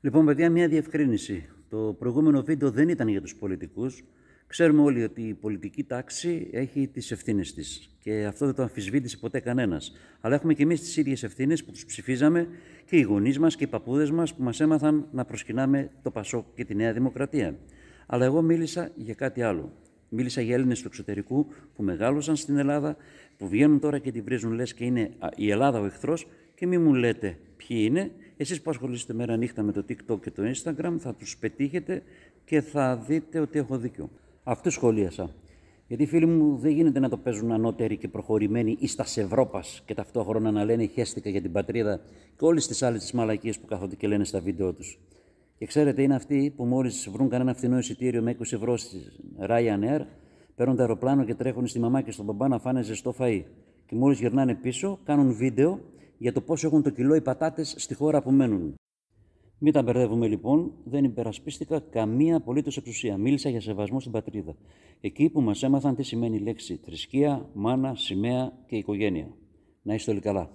Λοιπόν, παιδιά, μια διευκρίνηση. Το προηγούμενο βίντεο δεν ήταν για τους πολιτικούς. Ξέρουμε όλοι ότι η πολιτική τάξη έχει τις ευθύνες της και αυτό δεν το αμφισβήτησε ποτέ κανένας. Αλλά έχουμε και εμείς τις ίδιες ευθύνες που τους ψηφίζαμε και οι γονείς μας και οι παππούδες μας που μας έμαθαν να προσκυνάμε το Πασόκ και τη Νέα Δημοκρατία. Αλλά εγώ μίλησα για κάτι άλλο. Μίλησα για Έλληνες του εξωτερικού που μεγάλωσαν στην Ελλάδα, που βγαίνουν τώρα και τη βρίζουν λες και είναι η Ελλάδα ο εχθρός και μη μου λέτε ποιοι είναι. Εσείς που ασχολείστε μέρα νύχτα με το TikTok και το Instagram θα τους πετύχετε και θα δείτε ότι έχω δίκιο. Αυτούς σχολίασα. Γιατί φίλοι μου δεν γίνεται να το παίζουν ανώτεροι και προχωρημένοι εις τας Ευρώπας και ταυτόχρονα να λένε χέστηκα για την πατρίδα και όλες τις άλλες τις μαλακίες που κάθονται και λένε στα βίντεο τους. Και ξέρετε, είναι αυτοί που μόλις βρουν κανένα φθηνό εισιτήριο με 20 ευρώ στη Ryanair, παίρνουν το αεροπλάνο και τρέχουν στη μαμά και στον μπαμπά να φάνε ζεστό φαΐ. Και μόλις γυρνάνε πίσω, κάνουν βίντεο για το πόσο έχουν το κιλό οι πατάτες στη χώρα που μένουν. Μην τα μπερδεύουμε λοιπόν, δεν υπερασπίστηκα καμία απολύτως εξουσία. Μίλησα για σεβασμό στην πατρίδα. Εκεί που μας έμαθαν τι σημαίνει η λέξη θρησκεία, μάνα, σημαία και οικογένεια. Να είστε όλοι καλά.